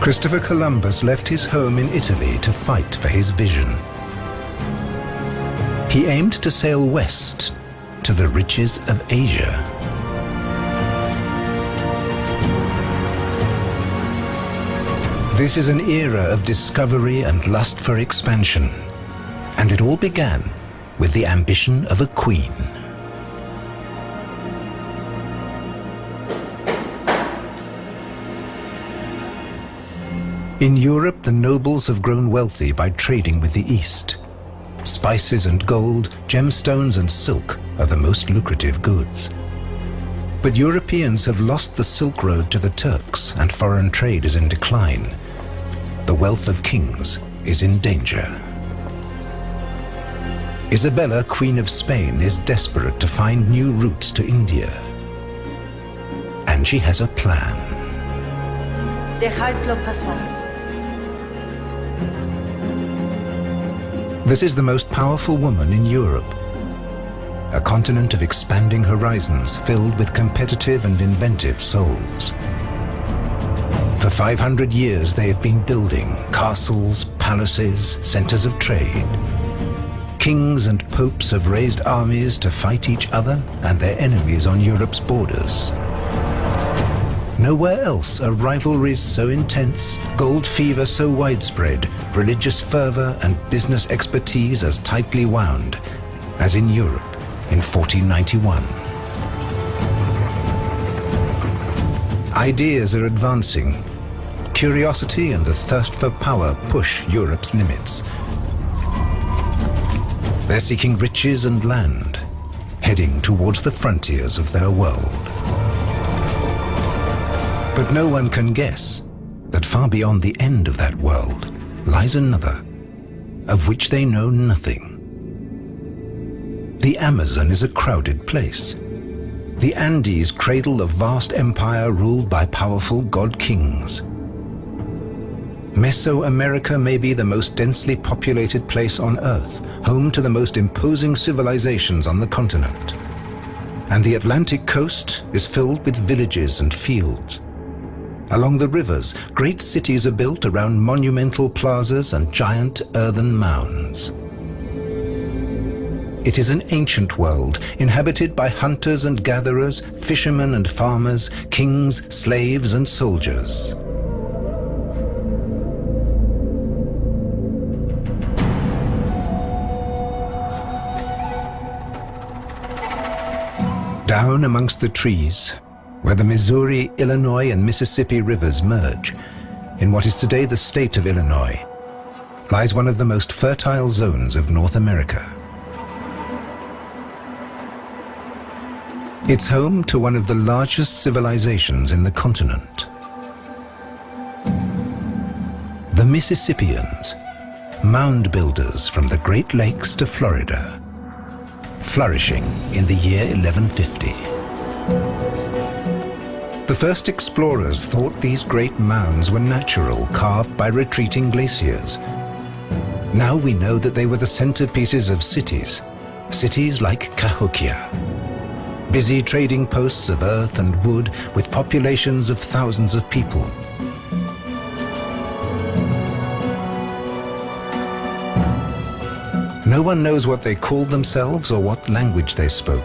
Christopher Columbus left his home in Italy to fight for his vision. He aimed to sail west to the riches of Asia. This is an era of discovery and lust for expansion, and it all began with the ambition of a queen. In Europe, the nobles have grown wealthy by trading with the East. Spices and gold, gemstones and silk are the most lucrative goods. But Europeans have lost the Silk Road to the Turks, and foreign trade is in decline. The wealth of kings is in danger. Isabella, Queen of Spain, is desperate to find new routes to India. And she has a plan. Dejadlo pasar. This is the most powerful woman in Europe, a continent of expanding horizons filled with competitive and inventive souls. For 500 years they have been building castles, palaces, centers of trade. Kings and popes have raised armies to fight each other and their enemies on Europe's borders. Nowhere else are rivalries so intense, gold fever so widespread, religious fervor and business expertise as tightly wound as in Europe in 1491. Ideas are advancing. Curiosity and the thirst for power push Europe's limits. They're seeking riches and land, heading towards the frontiers of their world. But no one can guess that far beyond the end of that world lies another, of which they know nothing. The Amazon is a crowded place. The Andes cradle a vast empire ruled by powerful god-kings. Mesoamerica may be the most densely populated place on Earth, home to the most imposing civilizations on the continent. And the Atlantic coast is filled with villages and fields. Along the rivers, great cities are built around monumental plazas and giant earthen mounds. It is an ancient world, inhabited by hunters and gatherers, fishermen and farmers, kings, slaves and soldiers. Down amongst the trees, where the Missouri, Illinois and Mississippi rivers merge, in what is today the state of Illinois, lies one of the most fertile zones of North America. It's home to one of the largest civilizations in the continent. The Mississippians, mound builders from the Great Lakes to Florida, flourishing in the year 1150. The first explorers thought these great mounds were natural, carved by retreating glaciers. Now we know that they were the centerpieces of cities, cities like Cahokia, busy trading posts of earth and wood with populations of thousands of people. No one knows what they called themselves or what language they spoke.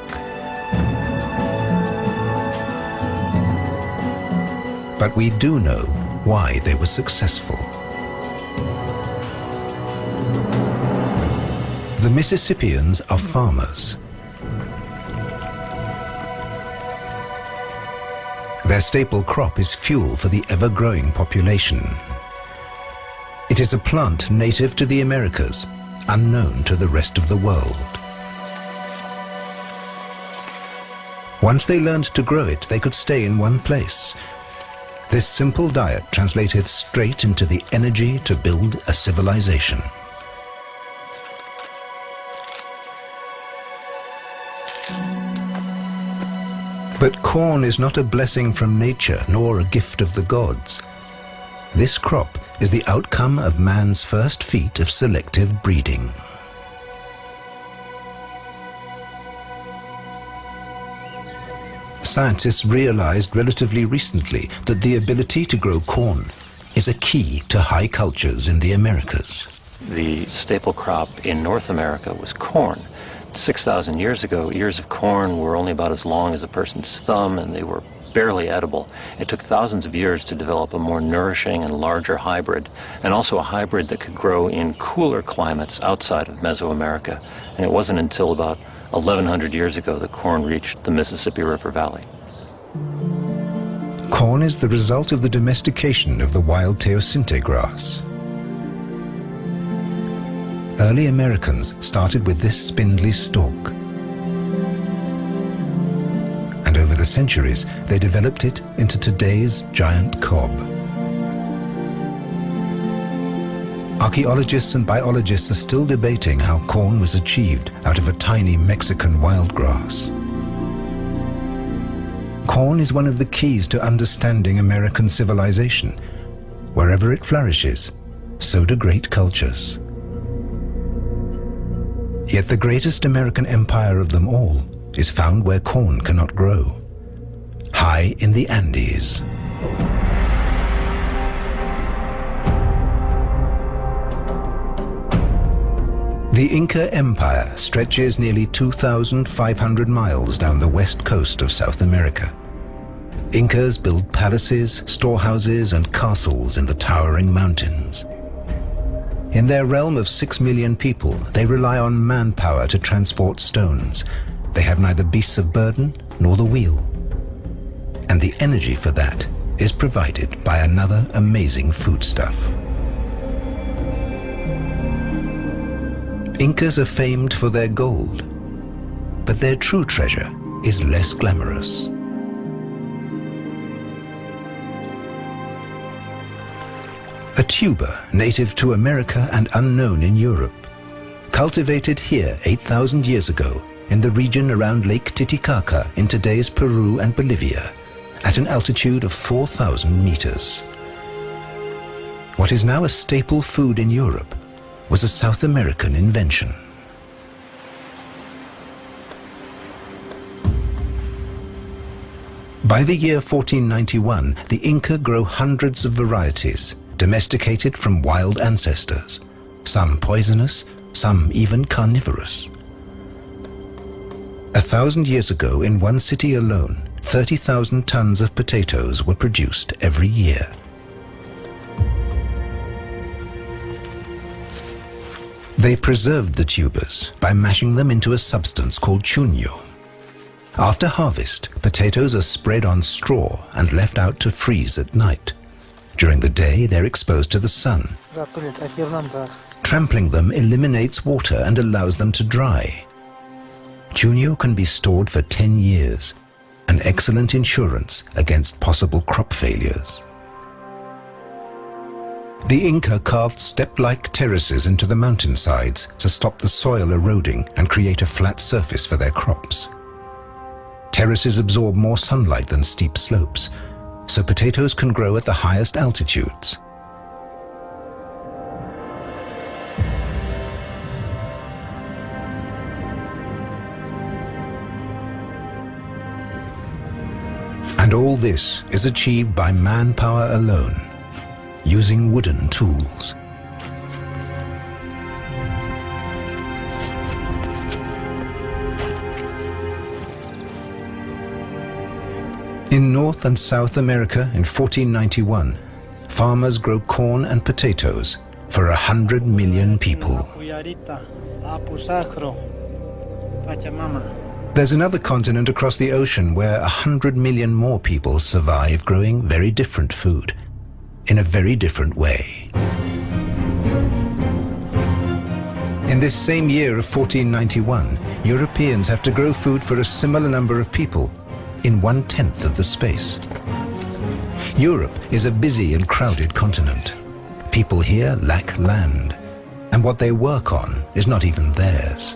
But we do know why they were successful. The Mississippians are farmers. Their staple crop is fuel for the ever-growing population. It is a plant native to the Americas, unknown to the rest of the world. Once they learned to grow it, they could stay in one place. This simple diet translated straight into the energy to build a civilization. But corn is not a blessing from nature, nor a gift of the gods. This crop is the outcome of man's first feat of selective breeding. Scientists realized relatively recently that the ability to grow corn is a key to high cultures in the Americas. The staple crop in North America was corn. 6,000 years ago, ears of corn were only about as long as a person's thumb, and they were barely edible. It took thousands of years to develop a more nourishing and larger hybrid, and also a hybrid that could grow in cooler climates outside of Mesoamerica. And it wasn't until about 1,100 years ago that corn reached the Mississippi River Valley. Corn is the result of the domestication of the wild teosinte grass. Early Americans started with this spindly stalk. And over the centuries, they developed it into today's giant cob. Archaeologists and biologists are still debating how corn was achieved out of a tiny Mexican wildgrass. Corn is one of the keys to understanding American civilization. Wherever it flourishes, so do great cultures. Yet the greatest American empire of them all is found where corn cannot grow, high in the Andes. The Inca Empire stretches nearly 2,500 miles down the west coast of South America. Incas built palaces, storehouses, and castles in the towering mountains. In their realm of 6 million people, they rely on manpower to transport stones. They have neither beasts of burden nor the wheel. And the energy for that is provided by another amazing foodstuff. Incas are famed for their gold, but their true treasure is less glamorous. A tuber native to America and unknown in Europe, cultivated here 8,000 years ago in the region around Lake Titicaca in today's Peru and Bolivia, at an altitude of 4,000 meters. What is now a staple food in Europe was a South American invention. By the year 1491, the Inca grow hundreds of varieties, domesticated from wild ancestors, some poisonous, some even carnivorous. 1,000 years ago, in one city alone, 30,000 tons of potatoes were produced every year. They preserved the tubers by mashing them into a substance called chuño. After harvest, potatoes are spread on straw and left out to freeze at night. During the day, they're exposed to the sun. Trampling them eliminates water and allows them to dry. Chuño can be stored for 10 years, an excellent insurance against possible crop failures. The Inca carved step-like terraces into the mountainsides to stop the soil eroding and create a flat surface for their crops. Terraces absorb more sunlight than steep slopes, so potatoes can grow at the highest altitudes. And all this is achieved by manpower alone, using wooden tools. In North and South America in 1491, farmers grow corn and potatoes for 100 million people. There's another continent across the ocean where 100 million more people survive growing very different food, in a very different way. In this same year of 1491, Europeans have to grow food for a similar number of people, in 1/10 of the space. Europe is a busy and crowded continent. People here lack land, and what they work on is not even theirs.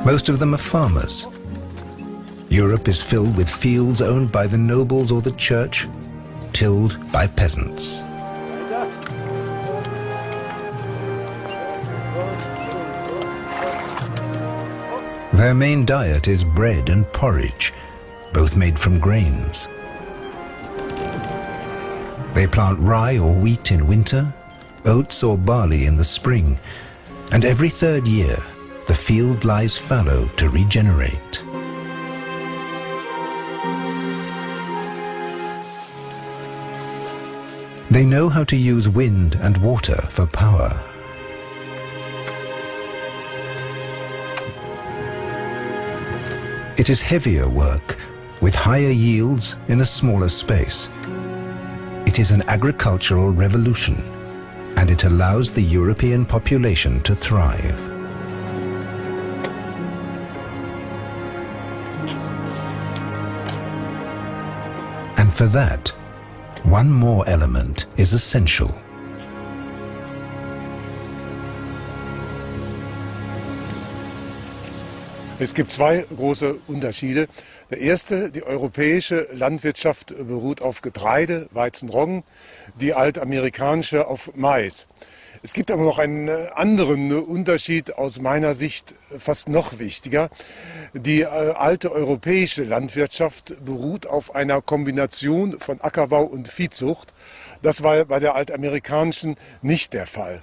Most of them are farmers. Europe is filled with fields owned by the nobles or the church, tilled by peasants. Their main diet is bread and porridge, both made from grains. They plant rye or wheat in winter, oats or barley in the spring, and every third year, the field lies fallow to regenerate. They know how to use wind and water for power. It is heavier work, with higher yields in a smaller space. It is an agricultural revolution, and it allows the European population to thrive. And for that, one more element is essential. Es gibt zwei große Unterschiede. Der erste, die europäische Landwirtschaft beruht auf Getreide, Weizen, Roggen, die altamerikanische auf Mais. Es gibt aber noch einen anderen Unterschied, aus meiner Sicht fast noch wichtiger. Die alte europäische Landwirtschaft beruht auf einer Kombination von Ackerbau und Viehzucht. Das war bei der altamerikanischen nicht der Fall.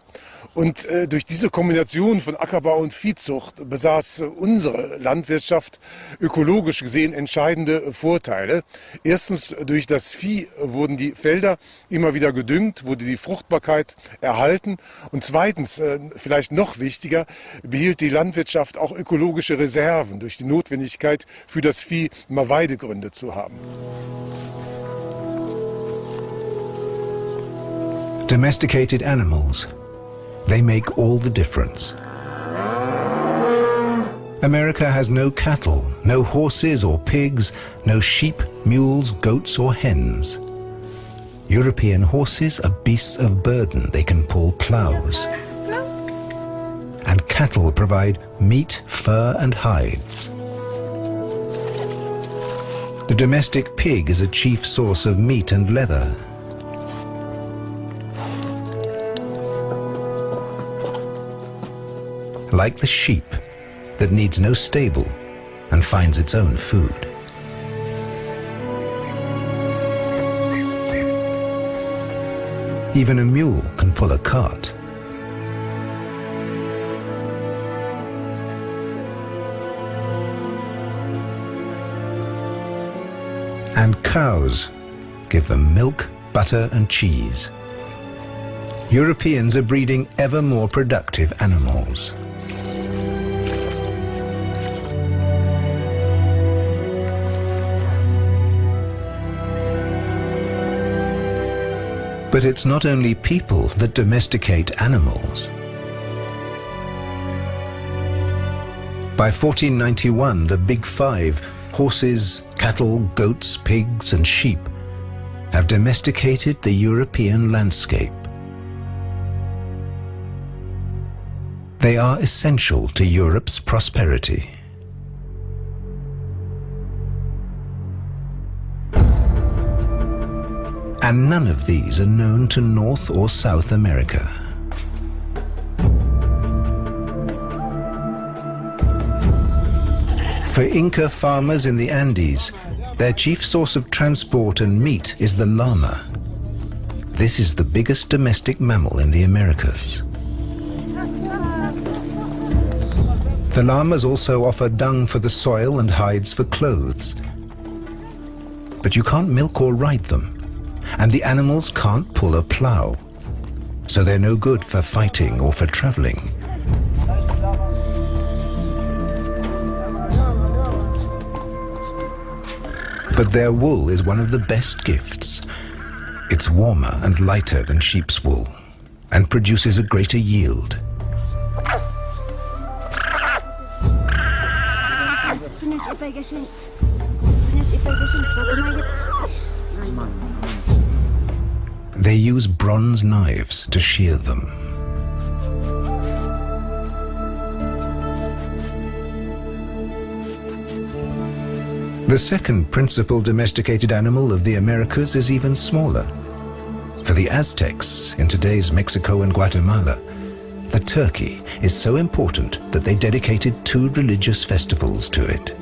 Und durch diese Kombination von Ackerbau und Viehzucht besaß unsere Landwirtschaft ökologisch gesehen entscheidende Vorteile. Erstens, durch das Vieh wurden die Felder immer wieder gedüngt, wurde die Fruchtbarkeit erhalten. Und zweitens, vielleicht noch wichtiger, behielt die Landwirtschaft auch ökologische Reserven durch die Notwendigkeit, für das Vieh immer Weidegründe zu haben. Domesticated animals. They make all the difference. America has no cattle, no horses or pigs, no sheep, mules, goats or hens. European horses are beasts of burden. They can pull plows. And cattle provide meat, fur and hides. The domestic pig is a chief source of meat and leather. Like the sheep that needs no stable and finds its own food. Even a mule can pull a cart. And cows give them milk, butter and cheese. Europeans are breeding ever more productive animals. But it's not only people that domesticate animals. By 1491, the Big Five, horses, cattle, goats, pigs and sheep, have domesticated the European landscape. They are essential to Europe's prosperity. And none of these are known to North or South America. For Inca farmers in the Andes, their chief source of transport and meat is the llama. This is the biggest domestic mammal in the Americas. The llamas also offer dung for the soil and hides for clothes. But you can't milk or ride them. And the animals can't pull a plow, so they're no good for fighting or for traveling. But their wool is one of the best gifts. It's warmer and lighter than sheep's wool, and produces a greater yield. They use bronze knives to shear them. The second principal domesticated animal of the Americas is even smaller. For the Aztecs, in today's Mexico and Guatemala, the turkey is so important that they dedicated 2 religious festivals to it.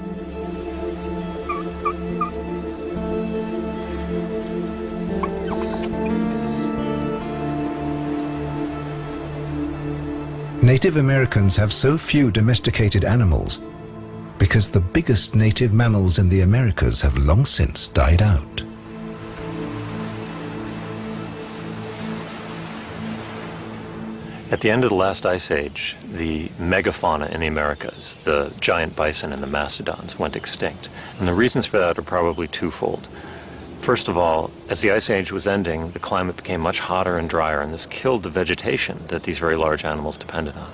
Native Americans have so few domesticated animals because the biggest native mammals in the Americas have long since died out. At the end of the last ice age, the megafauna in the Americas, the giant bison and the mastodons, went extinct. And the reasons for that are probably twofold. First of all, as the ice age was ending, the climate became much hotter and drier, and this killed the vegetation that these very large animals depended on.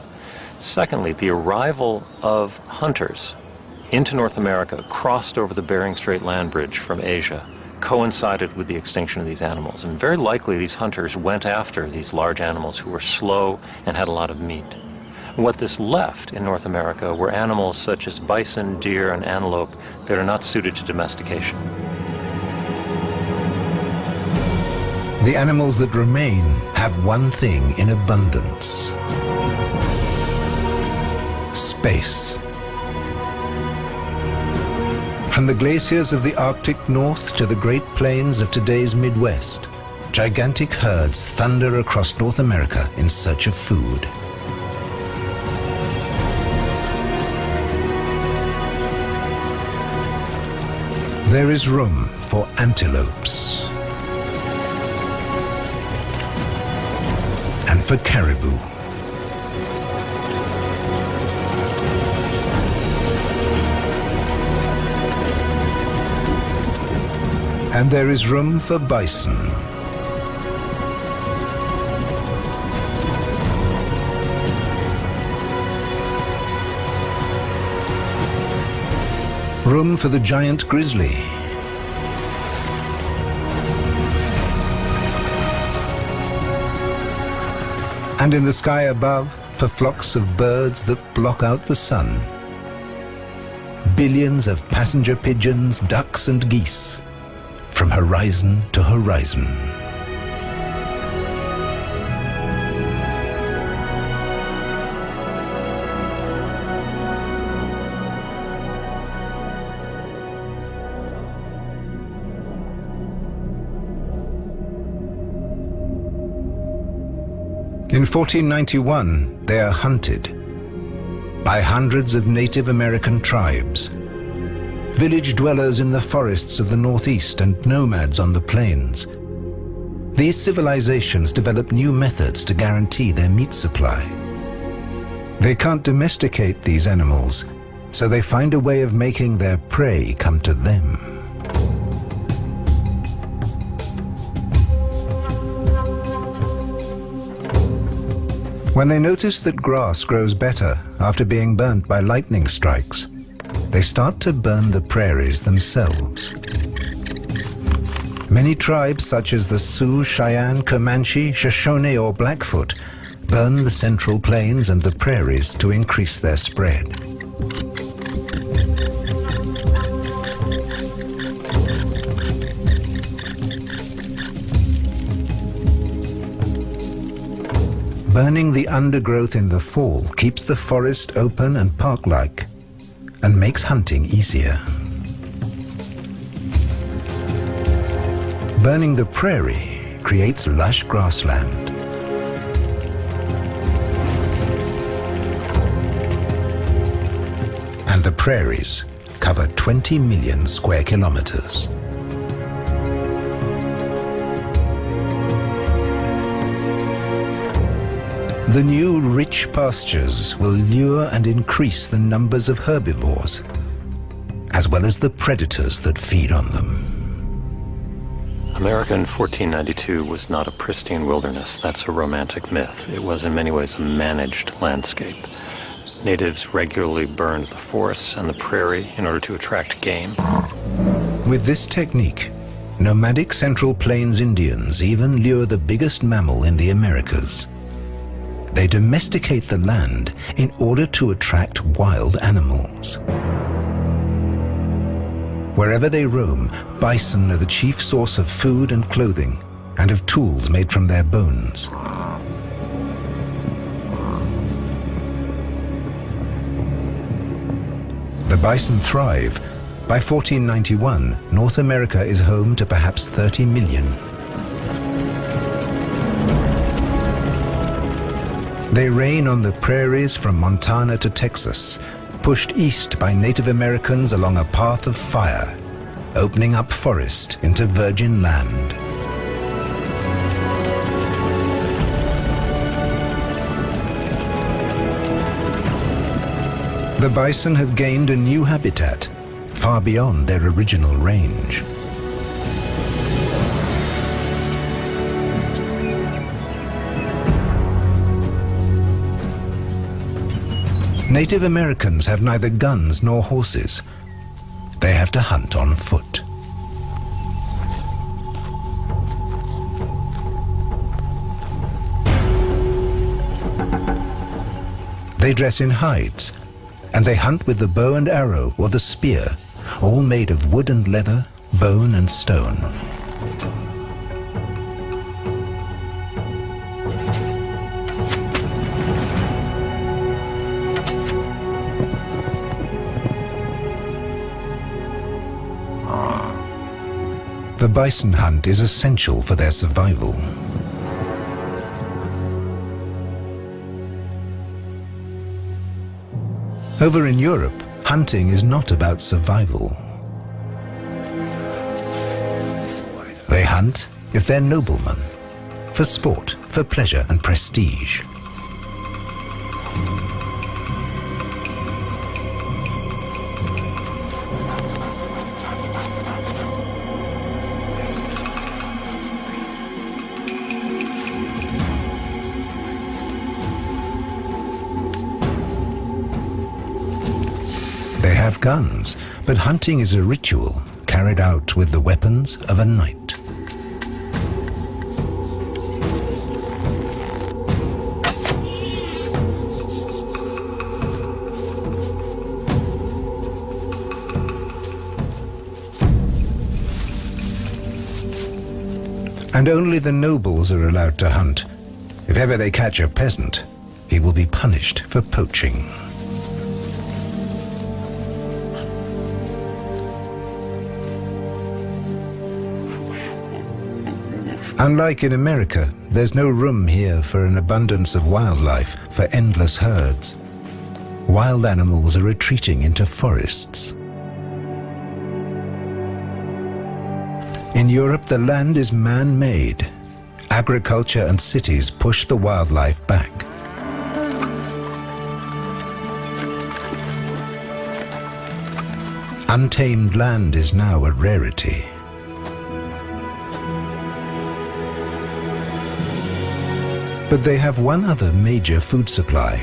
Secondly, the arrival of hunters into North America, crossed over the Bering Strait land bridge from Asia, coincided with the extinction of these animals. And very likely these hunters went after these large animals who were slow and had a lot of meat. What this left in North America were animals such as bison, deer, and antelope that are not suited to domestication. The animals that remain have one thing in abundance: space. From the glaciers of the Arctic North to the Great Plains of today's Midwest, gigantic herds thunder across North America in search of food. There is room for antelopes and for caribou. And there is room for bison. Room for the giant grizzly. And in the sky above, for flocks of birds that block out the sun. Billions of passenger pigeons, ducks and geese, from horizon to horizon. In 1491, they are hunted by hundreds of Native American tribes, village dwellers in the forests of the Northeast and nomads on the plains. These civilizations develop new methods to guarantee their meat supply. They can't domesticate these animals, so they find a way of making their prey come to them. When they notice that grass grows better after being burnt by lightning strikes, they start to burn the prairies themselves. Many tribes such as the Sioux, Cheyenne, Comanche, Shoshone or Blackfoot burn the central plains and the prairies to increase their spread. Burning the undergrowth in the fall keeps the forest open and park-like, and makes hunting easier. Burning the prairie creates lush grassland. And the prairies cover 20 million square kilometers. The new rich pastures will lure and increase the numbers of herbivores, as well as the predators that feed on them. America in 1492 was not a pristine wilderness. That's a romantic myth. It was in many ways a managed landscape. Natives regularly burned the forests and the prairie in order to attract game. With this technique, nomadic Central Plains Indians even lure the biggest mammal in the Americas. They domesticate the land in order to attract wild animals. Wherever they roam, bison are the chief source of food and clothing, and of tools made from their bones. The bison thrive. By 1491, North America is home to perhaps 30 million. They reign on the prairies from Montana to Texas, pushed east by Native Americans along a path of fire, opening up forest into virgin land. The bison have gained a new habitat, far beyond their original range. Native Americans have neither guns nor horses. They have to hunt on foot. They dress in hides, and they hunt with the bow and arrow or the spear, all made of wood and leather, bone and stone. The bison hunt is essential for their survival. Over in Europe, hunting is not about survival. They hunt if they're noblemen, for sport, for pleasure and prestige. They have guns, but hunting is a ritual carried out with the weapons of a knight. And only the nobles are allowed to hunt. If ever they catch a peasant, he will be punished for poaching. Unlike in America, there's no room here for an abundance of wildlife, for endless herds. Wild animals are retreating into forests. In Europe, the land is man-made. Agriculture and cities push the wildlife back. Untamed land is now a rarity. But they have one other major food supply.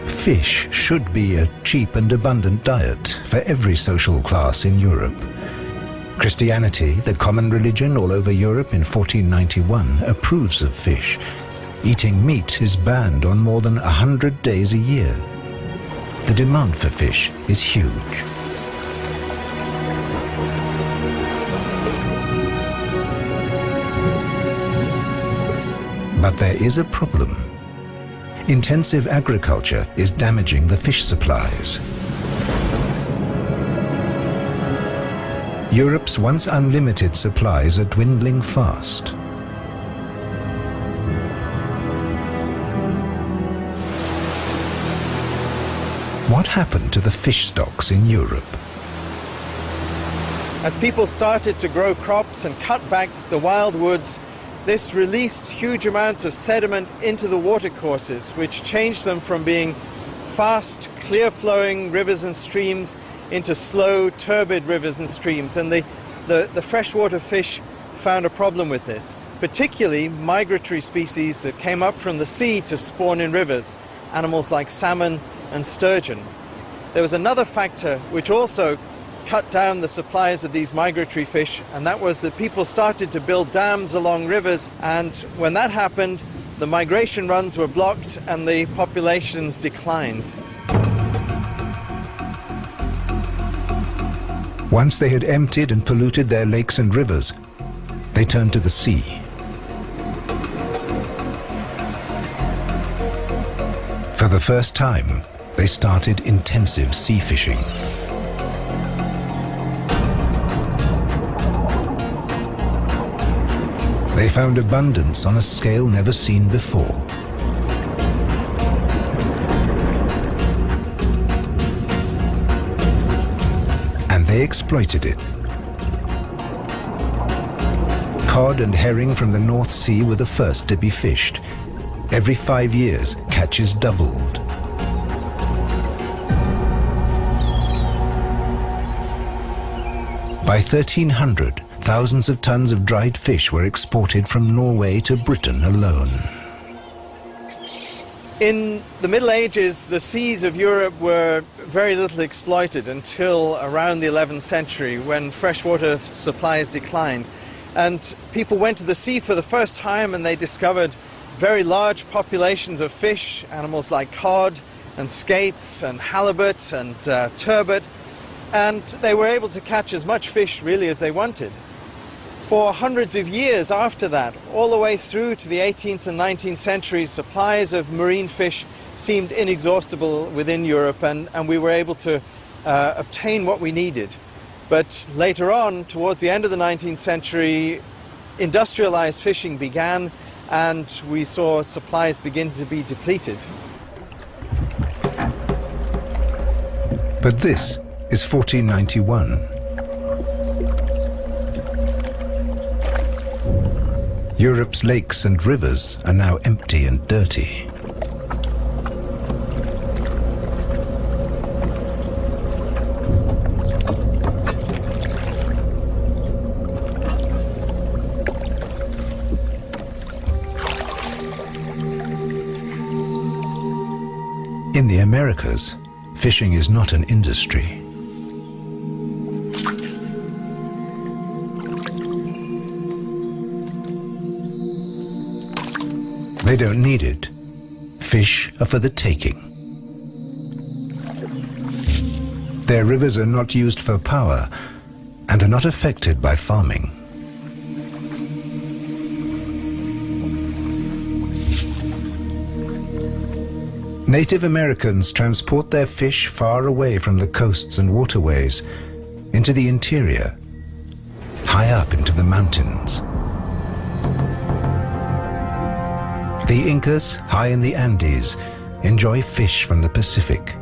Fish should be a cheap and abundant diet for every social class in Europe. Christianity, the common religion all over Europe in 1491, approves of fish. Eating meat is banned on more than 100 days a year. The demand for fish is huge. But there is a problem. Intensive agriculture is damaging the fish supplies. Europe's once unlimited supplies are dwindling fast. What happened to the fish stocks in Europe? As people started to grow crops and cut back the wild woods, this released huge amounts of sediment into the watercourses, which changed them from being fast, clear-flowing rivers and streams into slow, turbid rivers and streams. And the freshwater fish found a problem with this, particularly migratory species that came up from the sea to spawn in rivers, animals like salmon and sturgeon. There was another factor which also cut down the supplies of these migratory fish, and that was that people started to build dams along rivers, and when that happened, the migration runs were blocked and the populations declined. Once they had emptied and polluted their lakes and rivers, they turned to the sea. For the first time, they started intensive sea fishing. They found abundance on a scale never seen before. And they exploited it. Cod and herring from the North Sea were the first to be fished. Every 5 years, catches doubled. By 1300, thousands of tons of dried fish were exported from Norway to Britain alone. In the Middle Ages, the seas of Europe were very little exploited until around the 11th century, when freshwater supplies declined. And people went to the sea for the first time, and they discovered very large populations of fish, animals like cod and skates and halibut and turbot, and they were able to catch as much fish really as they wanted. For hundreds of years after that, all the way through to the 18th and 19th centuries, supplies of marine fish seemed inexhaustible within Europe, and we were able to obtain what we needed. But later on, towards the end of the 19th century, industrialized fishing began, and we saw supplies begin to be depleted. But this is 1491. Europe's lakes and rivers are now empty and dirty. In the Americas, fishing is not an industry. They don't need it. Fish are for the taking. Their rivers are not used for power and are not affected by farming. Native Americans transport their fish far away from the coasts and waterways into the interior, high up into the mountains. The Incas, high in the Andes, enjoy fish from the Pacific.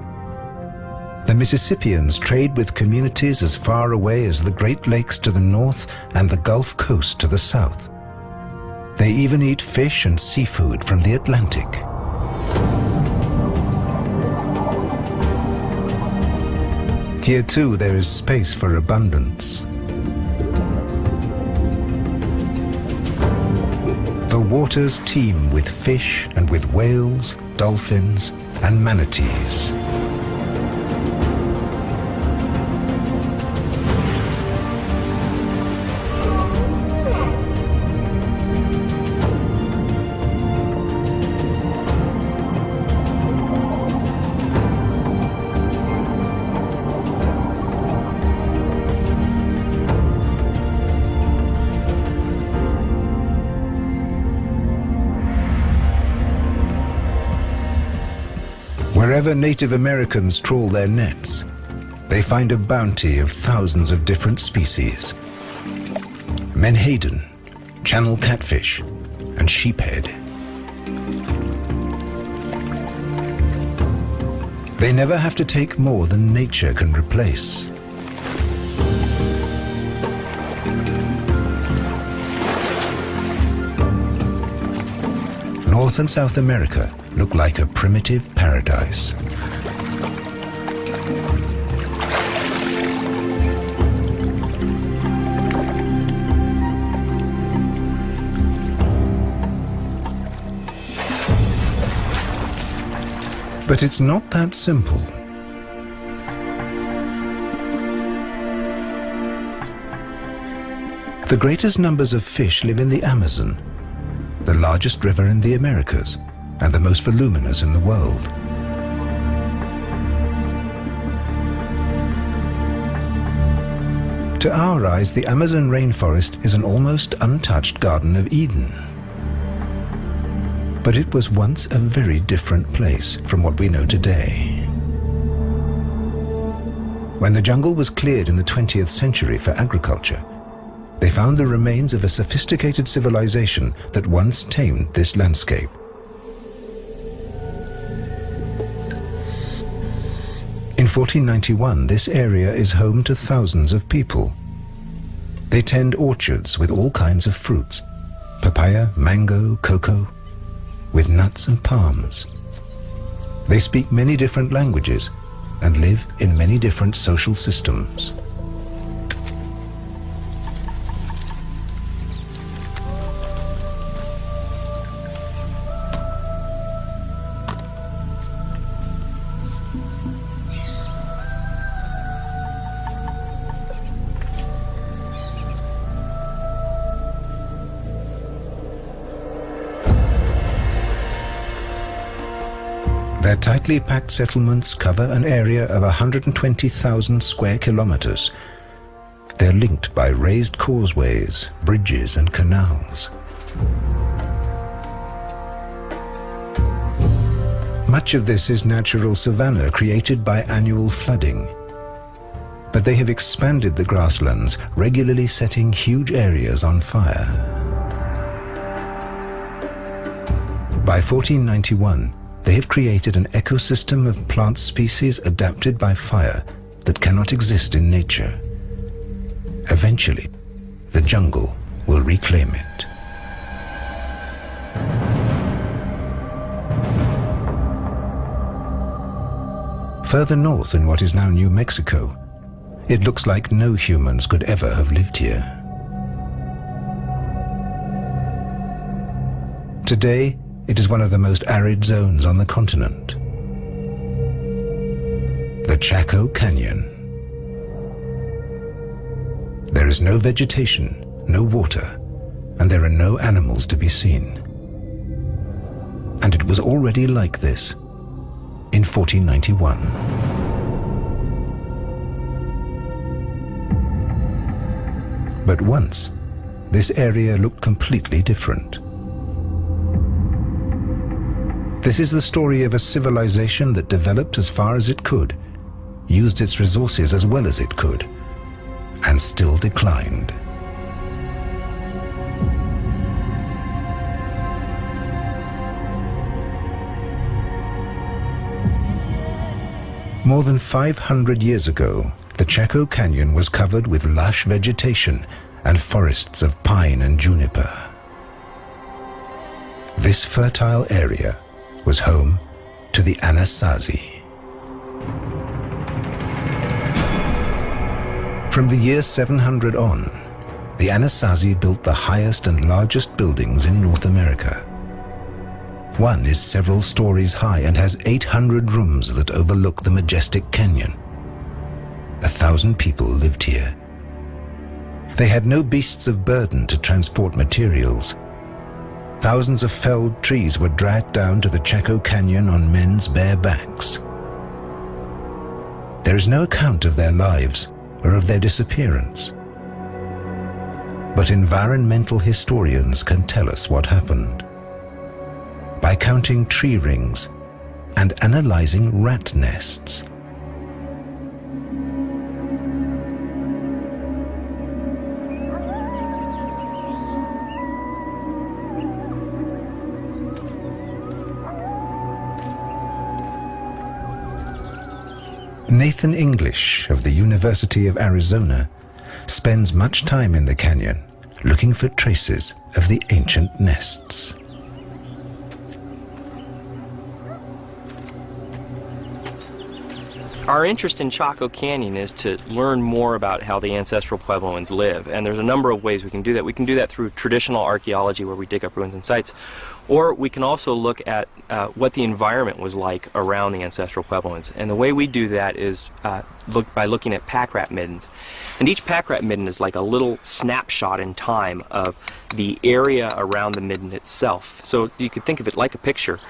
The Mississippians trade with communities as far away as the Great Lakes to the north and the Gulf Coast to the south. They even eat fish and seafood from the Atlantic. Here too there is space for abundance. The waters teem with fish and with whales, dolphins, and manatees. Wherever Native Americans trawl their nets, they find a bounty of thousands of different species. Menhaden, channel catfish, and sheephead. They never have to take more than nature can replace. North and South America look like a primitive paradise. But it's not that simple. The greatest numbers of fish live in the Amazon, the largest river in the Americas, and the most voluminous in the world. To our eyes, the Amazon rainforest is an almost untouched Garden of Eden. But it was once a very different place from what we know today. When the jungle was cleared in the 20th century for agriculture, they found the remains of a sophisticated civilization that once tamed this landscape. In 1491, this area is home to thousands of people. They tend orchards with all kinds of fruits, papaya, mango, cocoa, with nuts and palms. They speak many different languages and live in many different social systems. Their tightly packed settlements cover an area of 120,000 square kilometers. They're linked by raised causeways, bridges and canals. Much of this is natural savanna created by annual flooding. But they have expanded the grasslands, regularly setting huge areas on fire. By 1491, they have created an ecosystem of plant species adapted by fire that cannot exist in nature. Eventually, the jungle will reclaim it. Further north in what is now New Mexico, it looks like no humans could ever have lived here. Today, it is one of the most arid zones on the continent. The Chaco Canyon. There is no vegetation, no water, and there are no animals to be seen. And it was already like this in 1491. But once, this area looked completely different. This is the story of a civilization that developed as far as it could, used its resources as well as it could, and still declined. More than 500 years ago, the Chaco Canyon was covered with lush vegetation and forests of pine and juniper. This fertile area was home to the Anasazi. From the year 700 on, the Anasazi built the highest and largest buildings in North America. One is several stories high and has 800 rooms that overlook the majestic canyon. 1,000 people lived here. They had no beasts of burden to transport materials. Thousands of felled trees were dragged down to the Chaco Canyon on men's bare backs. There is no account of their lives or of their disappearance. But environmental historians can tell us what happened. By counting tree rings and analyzing rat nests. Nathan English of the University of Arizona spends much time in the canyon looking for traces of the ancient nests. Our interest in Chaco Canyon is to learn more about how the ancestral Puebloans live, and there's a number of ways we can do that. We can do that through traditional archaeology, where we dig up ruins and sites, or we can also look at what the environment was like around the ancestral Puebloans. And the way we do that is by looking at pack rat middens. And each pack rat midden is like a little snapshot in time of the area around the midden itself. So you could think of it like a picture.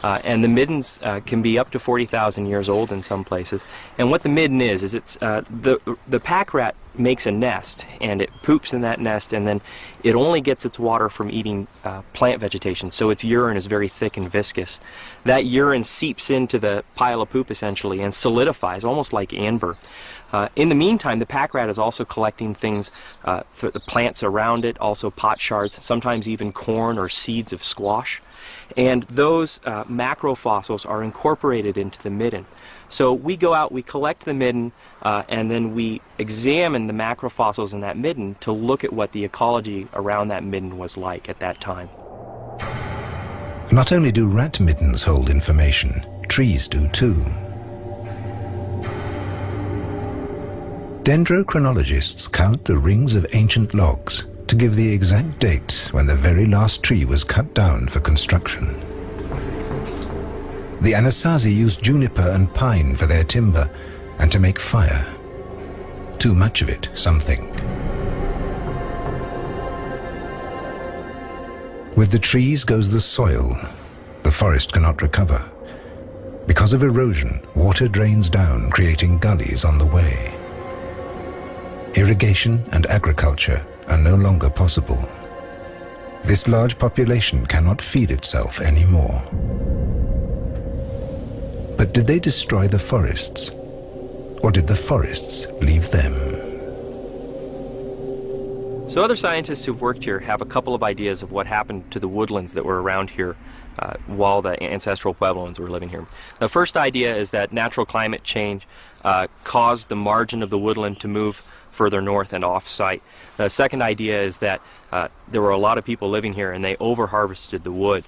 And the middens can be up to 40,000 years old in some places. And what the midden is it's the pack rat makes a nest, and it poops in that nest, and then it only gets its water from eating plant vegetation, so its urine is very thick and viscous. That urine seeps into the pile of poop essentially and solidifies, almost like amber. In the meantime, the pack rat is also collecting things, the plants around it, also pot shards, sometimes even corn or seeds of squash. And those macrofossils are incorporated into the midden. So we go out, we collect the midden, and then we examine the macrofossils in that midden to look at what the ecology around that midden was like at that time. Not only do rat middens hold information, trees do too. Dendrochronologists count the rings of ancient logs to give the exact date when the very last tree was cut down for construction. The Anasazi used juniper and pine for their timber and to make fire. Too much of it, some think. With the trees goes the soil. The forest cannot recover. Because of erosion, water drains down, creating gullies on the way. Irrigation and agriculture are no longer possible. This large population cannot feed itself anymore. But did they destroy the forests? Or did the forests leave them? So other scientists who've worked here have a couple of ideas of what happened to the woodlands that were around here while the ancestral Puebloans were living here. The first idea is that natural climate change caused the margin of the woodland to move further north and off-site. The second idea is that there were a lot of people living here and they over-harvested the wood.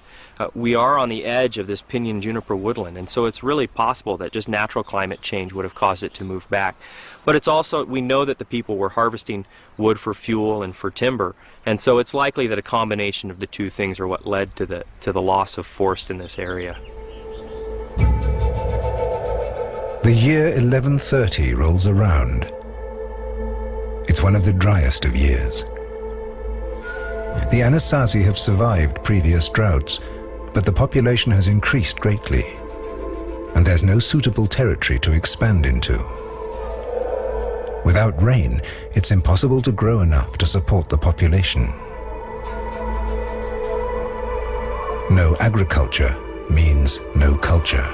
We are on the edge of this pinyon juniper woodland, and so it's really possible that just natural climate change would have caused it to move back. But it's also, we know that the people were harvesting wood for fuel and for timber, and so it's likely that a combination of the two things are what led to the loss of forest in this area. The year 1130 rolls around. It's one of the driest of years. The Anasazi have survived previous droughts, but the population has increased greatly, and there's no suitable territory to expand into. Without rain, it's impossible to grow enough to support the population. No agriculture means no culture.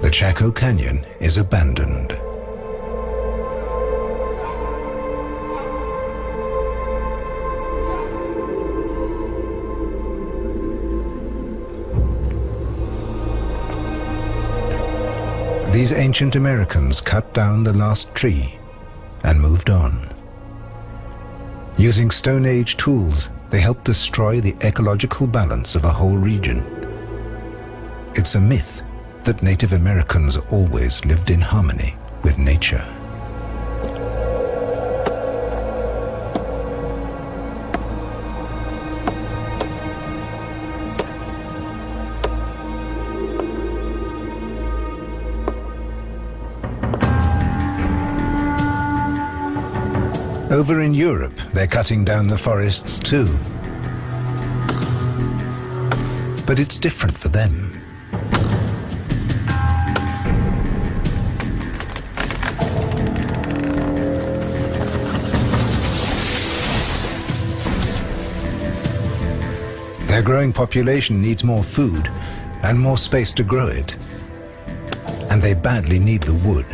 The Chaco Canyon is abandoned. These ancient Americans cut down the last tree and moved on. Using Stone Age tools, they helped destroy the ecological balance of a whole region. It's a myth that Native Americans always lived in harmony with nature. Over in Europe, they're cutting down the forests too. But it's different for them. Their growing population needs more food and more space to grow it. And they badly need the wood.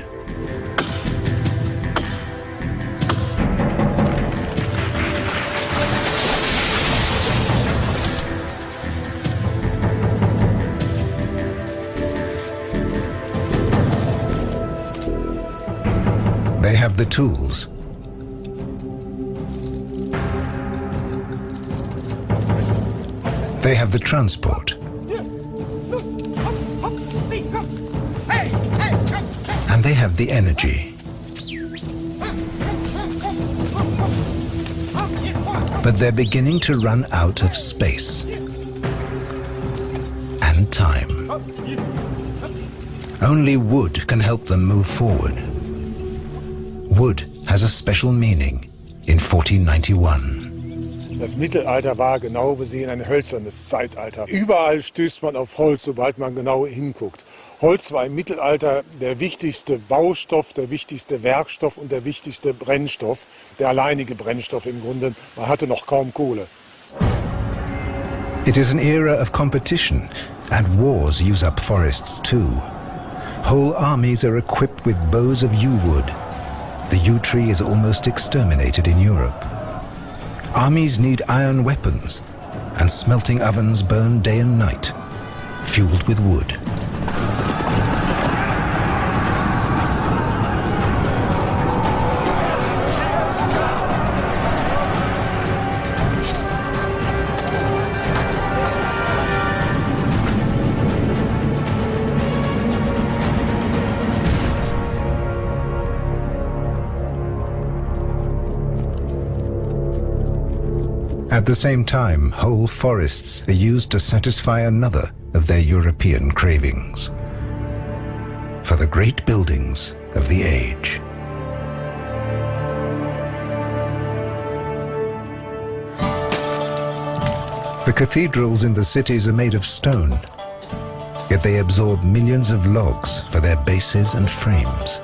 They have the tools. They have the transport. And they have the energy. But they're beginning to run out of space and time. Only wood can help them move forward. Wood has a special meaning in 1491. Das Mittelalter war genau besehen ein hölzernes Zeitalter. Überall stößt man auf Holz, sobald man genau hinguckt. Holz war im Mittelalter der wichtigste Baustoff, der wichtigste Werkstoff und der wichtigste Brennstoff, der alleinige Brennstoff im Grunde. Man hatte noch kaum Kohle. It is an era of competition And wars use up forests too. Whole armies are equipped with bows of yew wood. The yew tree is almost exterminated in Europe. Armies need iron weapons, and smelting ovens burn day and night, fueled with wood. At the same time, whole forests are used to satisfy another of their European cravings, for the great buildings of the age. The cathedrals in the cities are made of stone, yet they absorb millions of logs for their bases and frames.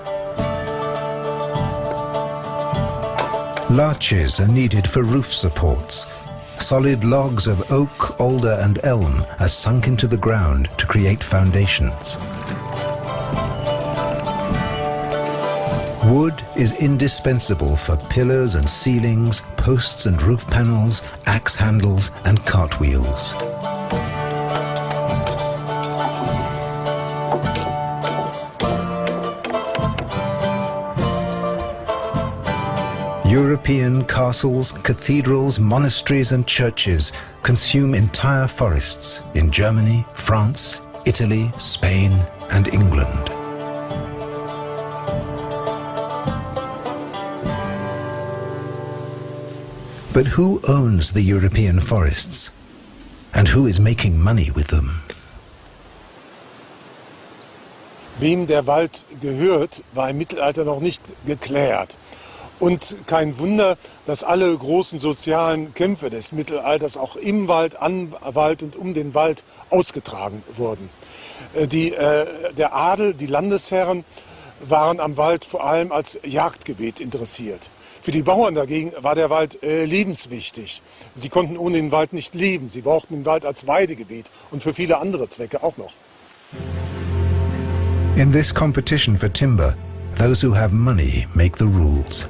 Larches are needed for roof supports. Solid logs of oak, alder and elm are sunk into the ground to create foundations. Wood is indispensable for pillars and ceilings, posts and roof panels, axe handles and cartwheels. European castles, cathedrals, monasteries and churches consume entire forests in Germany, France, Italy, Spain and England. But who owns the European forests? And who is making money with them? Wem der Wald gehört, war im Mittelalter noch nicht geklärt. Und kein Wunder, dass alle großen sozialen Kämpfe des Mittelalters auch im Wald, am Wald und um den Wald ausgetragen wurden. Der Adel, die Landesherren waren am Wald vor allem als Jagdgebiet interessiert. Für die Bauern dagegen war der Wald lebenswichtig. Sie konnten ohne den Wald nicht leben. Sie brauchten den Wald als Weidegebiet und für viele andere Zwecke auch noch. In this competition for timber, those who have money make the rules.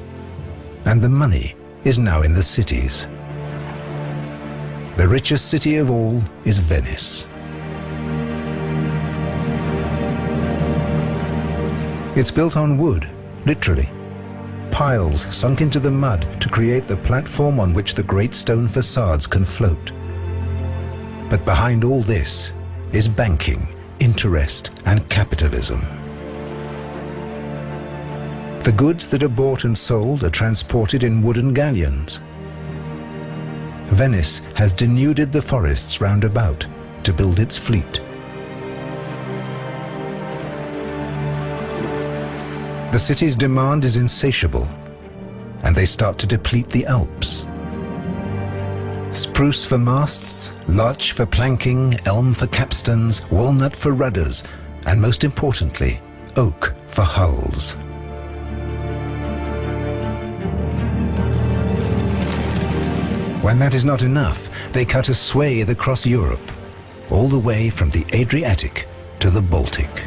And the money is now in the cities. The richest city of all is Venice. It's built on wood, literally. Piles sunk into the mud to create the platform on which the great stone facades can float. But behind all this is banking, interest and capitalism. The goods that are bought and sold are transported in wooden galleons. Venice has denuded the forests round about to build its fleet. The city's demand is insatiable, and they start to deplete the Alps. Spruce for masts, larch for planking, elm for capstans, walnut for rudders, and most importantly, oak for hulls. When that is not enough, they cut a swathe across Europe, all the way from the Adriatic to the Baltic.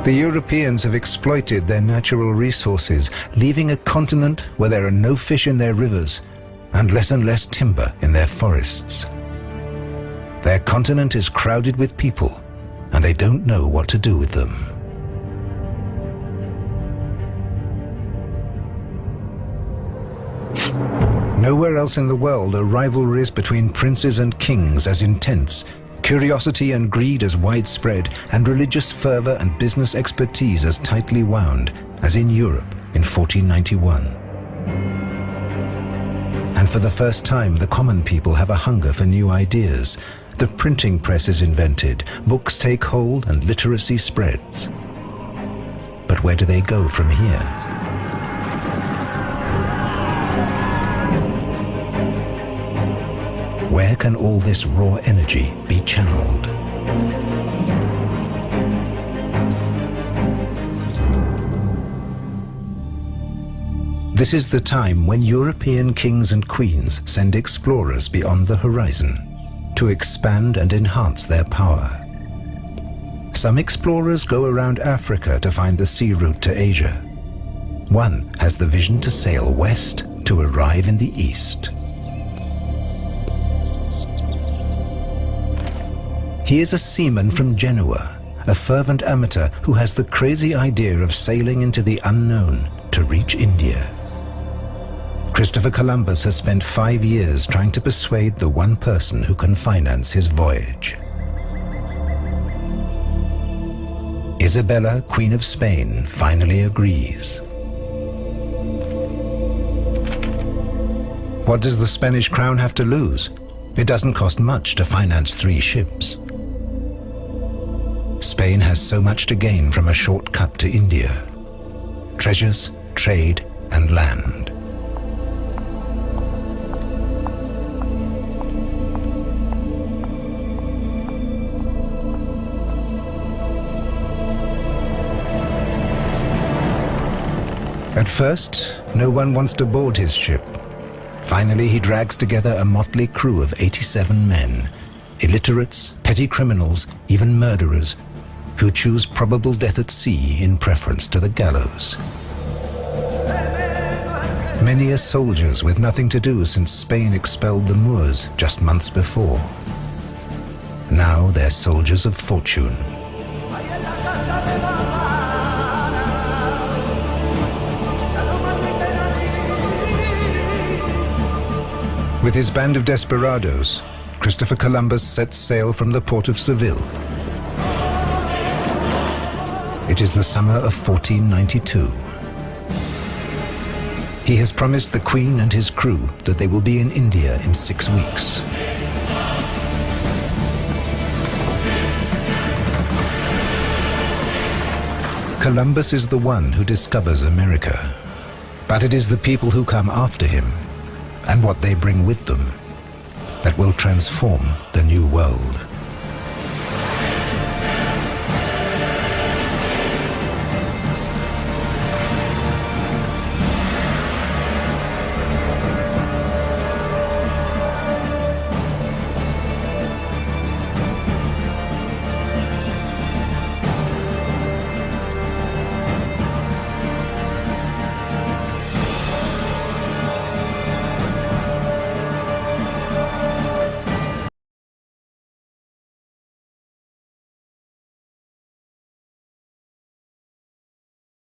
The Europeans have exploited their natural resources, leaving a continent where there are no fish in their rivers and less timber in their forests. Their continent is crowded with people, and they don't know what to do with them. Nowhere else in the world are rivalries between princes and kings as intense, curiosity and greed as widespread, and religious fervor and business expertise as tightly wound as in Europe in 1491. And for the first time, the common people have a hunger for new ideas. The printing press is invented, books take hold, and literacy spreads. But where do they go from here? Where can all this raw energy be channeled? This is the time when European kings and queens send explorers beyond the horizon to expand and enhance their power. Some explorers go around Africa to find the sea route to Asia. One has the vision to sail west to arrive in the east. He is a seaman from Genoa, a fervent amateur who has the crazy idea of sailing into the unknown to reach India. Christopher Columbus has spent 5 years trying to persuade the one person who can finance his voyage. Isabella, Queen of Spain, finally agrees. What does the Spanish crown have to lose? It doesn't cost much to finance 3 ships. Spain has so much to gain from a short cut to India: treasures, trade, and land. At first, no one wants to board his ship. Finally, he drags together a motley crew of 87 men, illiterates, petty criminals, even murderers, who choose probable death at sea in preference to the gallows. Many are soldiers with nothing to do since Spain expelled the Moors just months before. Now they're soldiers of fortune. With his band of desperados, Christopher Columbus sets sail from the port of Seville. It is the summer of 1492. He has promised the Queen and his crew that they will be in India in 6 weeks. Columbus is the one who discovers America, but it is the people who come after him and what they bring with them that will transform the New World.